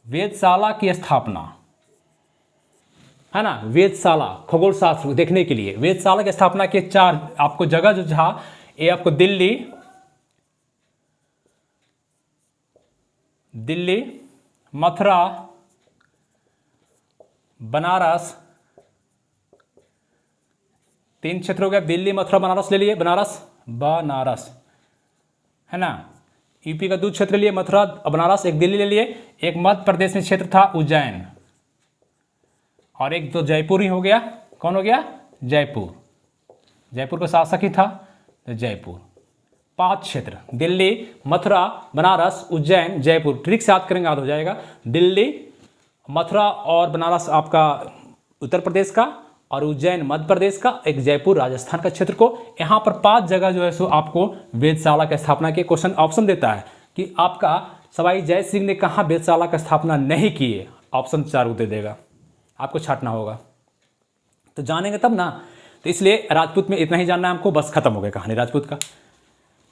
वेधशाला की स्थापना, है ना, वेधशाला खगोल शास्त्र देखने के लिए वेधशाला की स्थापना के 4 आपको जगह जो था, ये आपको दिल्ली, दिल्ली, मथुरा, बनारस, 3 क्षेत्र हो गया। दिल्ली, मथुरा, बनारस ले लिए। बनारस, बनारस, है ना। यूपी का 2 क्षेत्र लिए, मथुरा, बनारस। एक दिल्ली ले लिए। एक मध्य प्रदेश में क्षेत्र था उज्जैन, और एक तो जयपुर ही हो गया। कौन हो गया? जयपुर। जयपुर का शासक ही था तो जयपुर। 5 क्षेत्र, दिल्ली, मथुरा, बनारस, उज्जैन, जयपुर। ट्रिक से याद करेंगे, याद हो जाएगा। दिल्ली, मथुरा और बनारस आपका उत्तर प्रदेश का, और उज्जैन मध्य प्रदेश का, एक जयपुर राजस्थान का क्षेत्र को। यहाँ पर 5 जगह जो है सो आपको वेधशाला की स्थापना के क्वेश्चन ऑप्शन देता है कि आपका सवाई जय सिंह ने कहाँ वेधशाला की स्थापना नहीं की है। ऑप्शन 4 दे देगा, आपको छाटना होगा। तो जानेंगे तब ना। तो इसलिए राजपूत में इतना ही जानना है हमको, बस खत्म हो गया कहानी राजपूत का।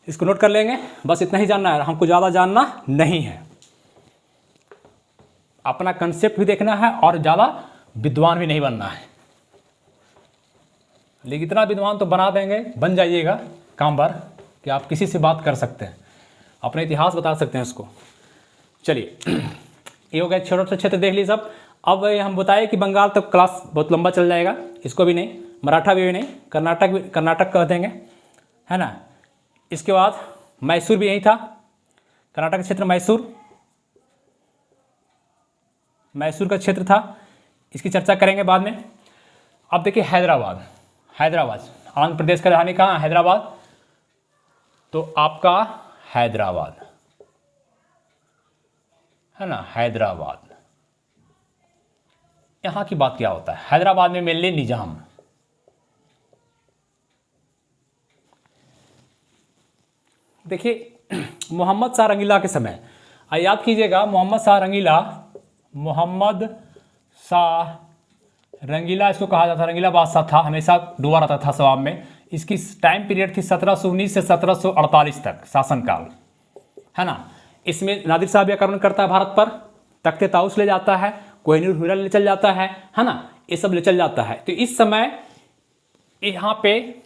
इसको नोट कर लेंगे, बस इतना ही जानना है, हमको ज़्यादा जानना नहीं है। अपना कंसेप्ट भी देखना है और ज़्यादा विद्वान भी नहीं बनना है। लेकिन इतना विद्वान तो बना देंगे, बन जाइएगा काम भर कि आप किसी से बात कर सकते हैं, अपने इतिहास बता सकते हैं उसको। चलिए ये हो गया, छोटा सा क्षेत्र देख लीजिए सब। अब हम बताए कि बंगाल तक क्लास बहुत लंबा चल जाएगा, इसको भी नहीं, मराठा भी नहीं, कर्नाटक कह देंगे, है ना। इसके बाद मैसूर भी यही था, कर्नाटक का क्षेत्र मैसूर, मैसूर का क्षेत्र था। इसकी चर्चा करेंगे बाद में। अब देखिए हैदराबाद, हैदराबाद आंध्र प्रदेश का राजधानी कहाँ? हैदराबाद। तो आपका हैदराबाद, है ना, हैदराबाद। यहाँ की बात क्या होता है, हैदराबाद में मेनली निजाम। देखिए मोहम्मद शाह रंगीला के समय, याद कीजिएगा मोहम्मद शाह रंगीला इसको कहा जाता था, रंगीला बादशाह था, हमेशा डूबा रहता था सवाब में। इसकी टाइम पीरियड थी 1719 से 1748 तक शासनकाल, है ना। इसमें नादिर शाह भी आक्रमण करता है भारत पर, तख्ते ताउस ले जाता है, कोहिनूर हीरा ले चल जाता है ना, ये सब ले चल जाता है। तो इस समय यहाँ पे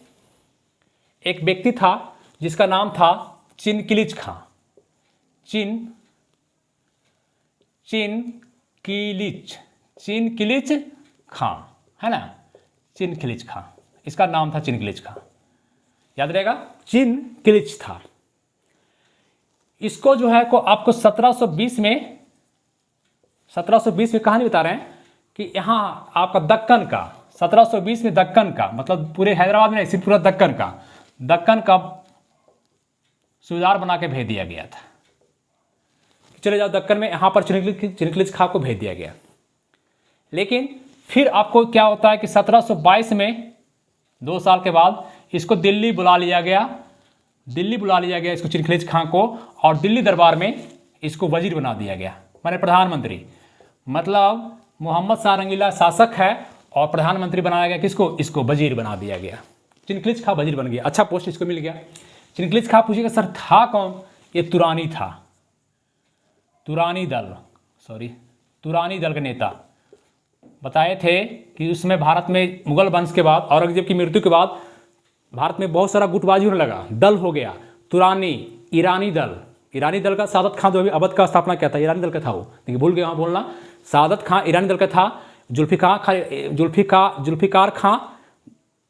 एक व्यक्ति था जिसका नाम था चिनकिलिच खां। चिनकिलिच खां, है ना, चिनकिलिच खां, इसका नाम था चिनकिलिच खां, याद रहेगा, चिनकिलिच था। इसको जो है को आपको 1720 में कहानी बता रहे हैं कि यहाँ आपका दक्कन का 1720 में दक्कन का मतलब पूरे हैदराबाद में नहीं, पूरा दक्कन का सूबेदार बना के भेज दिया गया था। चले जाओ दक्कन में, यहाँ पर चिनकिलिच खां को भेज दिया गया। लेकिन फिर आपको क्या होता है कि 1722 में 2 साल के बाद इसको दिल्ली बुला लिया गया इसको चिनकिलिच खां को, और दिल्ली दरबार में इसको वजीर बना दिया गया, माने प्रधानमंत्री। मतलब मोहम्मद शाह रंगीला शासक है और प्रधानमंत्री बनाया गया किसको, इसको वजीर बना दिया गया। चिनकिलिच खां वजीर बन गया, अच्छा पोस्ट इसको मिल गया। चिनकिलिच खां पूछेगा सर था कौन, ये तुरानी था, तुरानी दल के नेता। बताए थे कि उसमें भारत में मुगल वंश के बाद, औरंगजेब की मृत्यु के बाद भारत में बहुत सारा गुटबाजी होने लगा, दल हो गया, तुरानी, ईरानी दल का सादत खां जो अभी अवध का स्थापना किया था, ईरानी दल का था वो, देखिए भूल गए वहाँ बोलना, सादत खां ईरानी दल का था, जुल्फिकार खां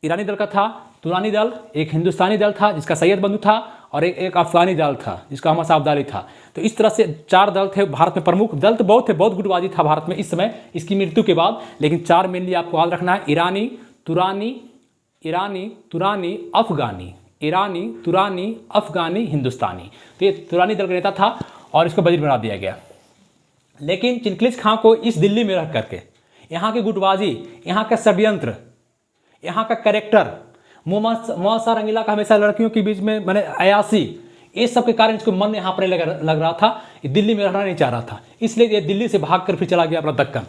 ईरानी दल का था, तुरानी दल एक हिंदुस्तानी दल था जिसका सैयद बंधु था, और एक अफगानी दल था जिसका अहमद शाह अब्दाली था। तो इस तरह से 4 दल थे भारत में, प्रमुख दल तो बहुत थे, बहुत गुटबाजी था भारत में इस समय इसकी मृत्यु के बाद, लेकिन 4 मेनली आपको याद रखना है, ईरानी, तुरानी, अफगानी, हिंदुस्तानी। तो ये तुरानी दल का नेता था और इसको वजीर बना दिया गया। लेकिन चिनकिलिच खां को इस दिल्ली में रह करके यहाँ की गुटबाजी, यहाँ का षड्यंत्र, यहाँ का कैरेक्टर, मोहम्मद शाह रंगीला का हमेशा लड़कियों के बीच में मैंने अयासी, इस सब के कारण इसको मन यहाँ पर लग रहा था, ये दिल्ली में रहना नहीं चाह रहा था, इसलिए ये दिल्ली से भाग कर फिर चला गया अपना दक्कन।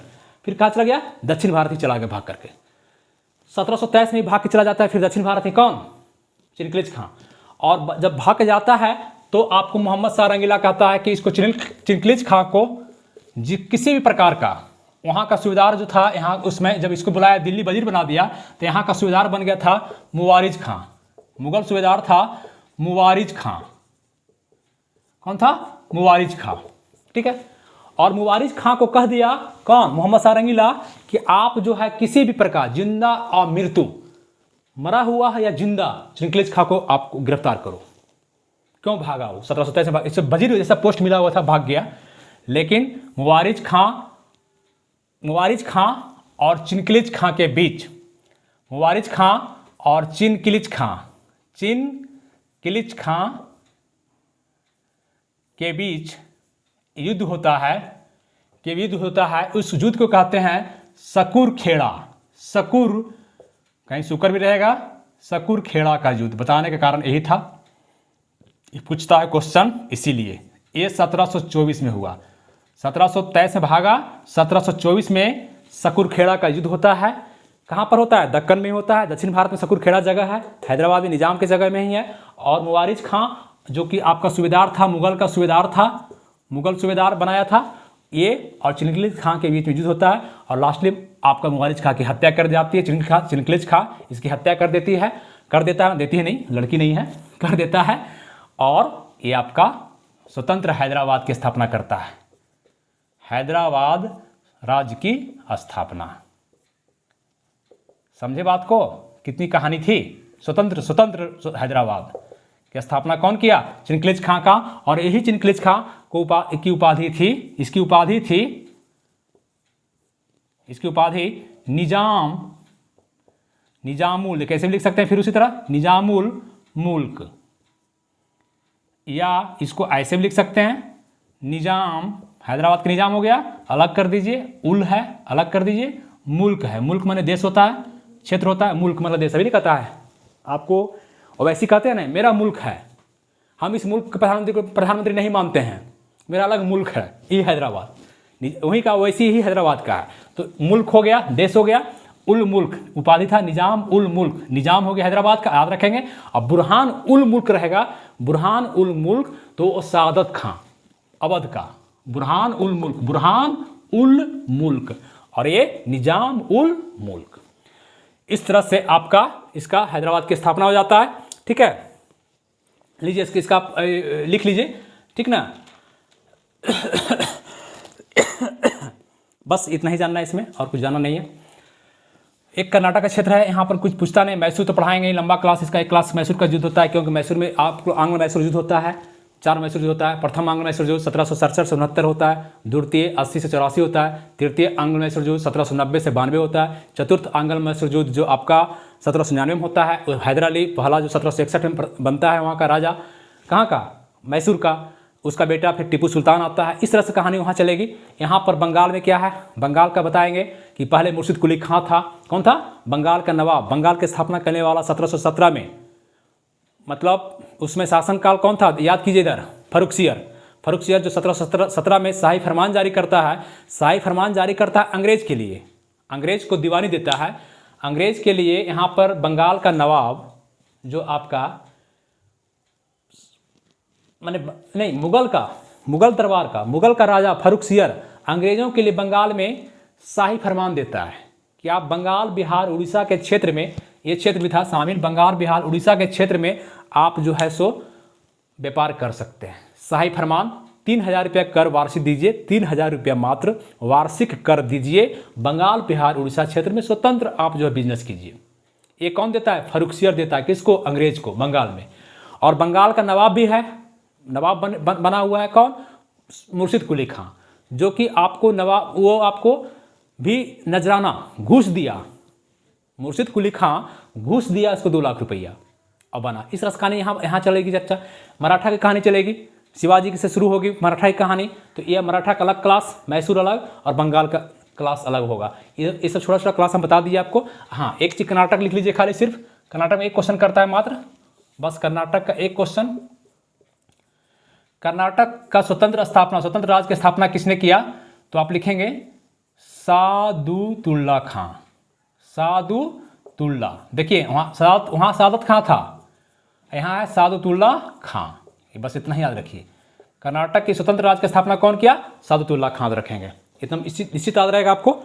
फिर कहाँ चला गया, दक्षिण भारत ही चला गया भाग करके। 1723 में भाग के चला जाता है फिर दक्षिण भारत में, कौन, चिनकिलिच खां। और जब भाग के जाता है तो आपको मोहम्मद शाह रंगीला कहता है कि इसको चिनकिलिच खां को किसी भी प्रकार का, वहाँ का सूबेदार जो था यहाँ, उसमें जब इसको बुलाया दिल्ली वजीर बना दिया तो यहाँ का सूबेदार बन गया था मुवारिज खां, मुगल सूबेदार था मुवारिज खां। कौन था, मुवारिज खां, ठीक है। और मुवारिज खां को कह दिया कौन, मोहम्मद शाह रंगीला, कि आप जो है किसी भी प्रकार जिंदा और मृत्यु, मरा हुआ है या जिंदा, चिनकिलिच खां को आप गिरफ्तार करो। क्यों भागा वो, 1723 में इससे वजीर जैसा पोस्ट मिला हुआ था, भाग गया। लेकिन मुवारिज खां और चिनकिलिच खां के बीच, मुवारिज खां और चिनकिलिच खां के बीच युद्ध होता है। उस युद्ध को कहते हैं सकुर खेड़ा, कहीं सुकर भी रहेगा, सकुर खेड़ा का युद्ध। बताने का कारण यही था, ये पूछता है क्वेश्चन, इसीलिए ये 1724 में हुआ। 1723 में भागा, 1724 में सकुर खेड़ा का युद्ध होता है। कहाँ पर होता है, दक्कन में होता है, दक्षिण भारत में सकुर खेड़ा जगह है, हैदराबाद में निजाम के जगह में ही है। और मुवारिज खां जो कि आपका सूबेदार था, मुगल सूबेदार बनाया था ये, और चिनकिलिच खां के बीच में युद्ध होता है। और लास्टली आपका मुवारिज खां की हत्या कर जाती है, चिनकिलिच खां इसकी हत्या कर देती है, देती है नहीं, लड़की नहीं है, कर देता है। और ये आपका स्वतंत्र हैदराबाद की स्थापना करता है, हैदराबाद राज्य की स्थापना। समझे बात को, कितनी कहानी थी। स्वतंत्र हैदराबाद की स्थापना कौन किया, चिनकिलिच खां का। और यही चिनकिलिच खां को इसकी उपाधि निजामुल, कैसे लिख सकते हैं फिर उसी तरह, निजामुल मुल्क, या इसको ऐसे भी लिख सकते हैं निजाम हैदराबाद का निजाम हो गया, अलग कर दीजिए। उल है, अलग कर दीजिए। मुल्क है, मुल्क माने देश होता है, क्षेत्र होता है। मुल्क मतलब देश, अभी नहीं कहता है आपको। और वैसे कहते हैं ना, मेरा मुल्क है, हम इस मुल्क के प्रधानमंत्री नहीं मानते हैं, मेरा अलग मुल्क है, ये हैदराबाद वहीं का, वैसी ही हैदराबाद का है। तो मुल्क हो गया, देश हो गया। उल मुल्क उपाधि था, निजाम उल मुल्क, निजाम हो गया हैदराबाद का, याद रखेंगे। अब बुरहान उल मुल्क रहेगा, बुरहान उल मुल्क तो सादत खां अवध का, बुरहान उल मुल्क, बुरहान उल मुल्क, और ये निजाम उल मुल्क। इस तरह से आपका इसका हैदराबाद की स्थापना हो जाता है। ठीक है, लीजिए इसका लिख लीजिए, ठीक ना। बस इतना ही जानना है इसमें, और कुछ जानना नहीं है। एक कर्नाटक का क्षेत्र है, यहाँ पर कुछ पूछता नहीं। मैसूर तो पढ़ाएंगे ही, लंबा क्लास इसका, एक क्लास मैसूर का युद्ध होता है, क्योंकि मैसूर में आपको आंग्ल मैसूर युद्ध होता है, 4 मैसूर युद्ध होता है। प्रथम आंग्ल मैसूर युद्ध 1767 से 69 होता है, द्वितीय 80 से 84 होता है, तृतीय आंग्ल मैसूर युद्ध 1790 से 92 होता है, चतुर्थ आंग्ल मैसूर युद्ध जो आपका 1799 में होता है। हैदर अली पहला जो 1761 में बनता है, वहाँ का राजा, कहाँ का, मैसूर का, उसका बेटा फिर टीपू सुल्तान आता है। इस तरह से कहानी वहाँ चलेगी। यहाँ पर बंगाल में क्या है, बंगाल का बताएंगे कि पहले मुर्शिद कुली खां था। कौन था, बंगाल का नवाब, बंगाल की स्थापना करने वाला 1717 में, मतलब उसमें शासनकाल कौन था, याद कीजिए इधर, फर्रुखसियर। फर्रुखसियर जो 1717 में शाही फरमान जारी करता है, शाही फरमान जारी करता है अंग्रेज के लिए, अंग्रेज को दीवानी देता है। अंग्रेज के लिए यहाँ पर बंगाल का नवाब जो आपका माने नहीं, मुगल का, मुगल दरबार का, मुगल का राजा फर्रुखसियर अंग्रेजों के लिए बंगाल में शाही फरमान देता है कि आप बंगाल, बिहार, उड़ीसा के क्षेत्र में, ये क्षेत्र भी था शामिल, बंगाल, बिहार, उड़ीसा के क्षेत्र में आप जो है सो व्यापार कर सकते हैं। शाही फरमान 3000 रुपया कर वार्षिक दीजिए, 3000 रुपया मात्र वार्षिक कर दीजिए, बंगाल, बिहार, उड़ीसा क्षेत्र में स्वतंत्र आप जो है बिजनेस कीजिए। ये कौन देता है, फर्रुखसियर देता है, किसको, अंग्रेज को, बंगाल में। और बंगाल का नवाब भी है, नवाब बना हुआ है कौन, मुर्शिद कुली खां, जो कि आपको नवाब, वो आपको भी नजराना घूस दिया, मुर्शिद कुली खां घूस दिया इसको 2 लाख रुपया और बना। इस तरह से कहानी यहाँ चलेगी। चर्चा मराठा की कहानी चलेगी, शिवाजी से शुरू होगी मराठा की कहानी। तो ये मराठा का अलग क्लास, मैसूर अलग, और बंगाल का क्लास अलग होगा। ये सब छोटा छोटा क्लास हम बता दिए आपको। हाँ, एक चीज कर्नाटक लिख लीजिए खाली, सिर्फ कर्नाटक में एक क्वेश्चन करता है मात्र, बस कर्नाटक का एक क्वेश्चन। कर्नाटक का स्वतंत्र स्थापना, स्वतंत्र राज्य की स्थापना किसने किया, तो आप लिखेंगे सादुतुल्ला खां, सादुतुल्ला। देखिए वहाँ सादत खां था, यहाँ है सादुतुल्ला खां। बस इतना ही याद रखिए। कर्नाटक की स्वतंत्र राज्य की स्थापना कौन किया, सादुतुल्ला खां रखेंगे, एकदम निश्चित याद रहेगा आपको।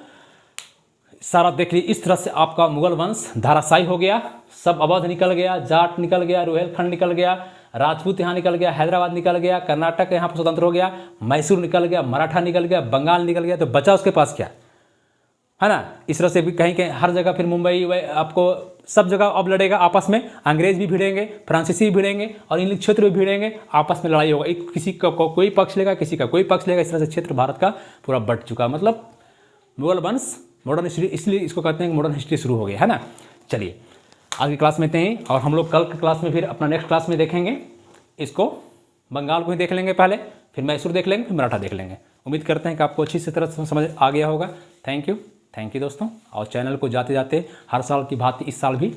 सारा देख लीजिए। इस तरह से आपका मुगल वंश धाराशायी हो गया, सब अवध निकल गया, जाट निकल गया, रोहिलखंड निकल गया, राजपूत यहाँ निकल गया, हैदराबाद निकल गया, कर्नाटक यहाँ पर स्वतंत्र हो गया, मैसूर निकल गया, मराठा निकल गया, बंगाल निकल गया, तो बचा उसके पास क्या है ना। इस तरह से भी कहीं कहीं हर जगह फिर मुंबई आपको सब जगह अब लड़ेगा आपस में, अंग्रेज भी भिड़ेंगे, फ्रांसीसी भी भिड़ेंगे, और इंग्लिश क्षेत्र भी भिड़ेंगे, आपस में लड़ाई होगा। एक किसी का कोई पक्ष लेगा, किसी का कोई पक्ष लेगा। इस तरह से क्षेत्र भारत का पूरा बट चुका, मतलब मुगल वंश मॉडर्न हिस्ट्री, इसलिए इसको कहते हैं कि मॉडर्न हिस्ट्री शुरू हो गई है ना। चलिए आज की क्लास में इतने ही, और हम लोग कल की क्लास में फिर अपना नेक्स्ट क्लास में देखेंगे इसको, बंगाल को ही देख लेंगे पहले, फिर मैसूर देख लेंगे, फिर मराठा देख लेंगे। उम्मीद करते हैं कि आपको अच्छी तरह से समझ आ गया होगा। थैंक यू दोस्तों। और चैनल को जाते जाते हर साल की भांति इस साल भी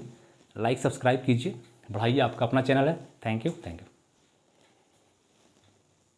लाइक सब्सक्राइब कीजिए, बढ़ाइए, आपका अपना चैनल है। Thank you.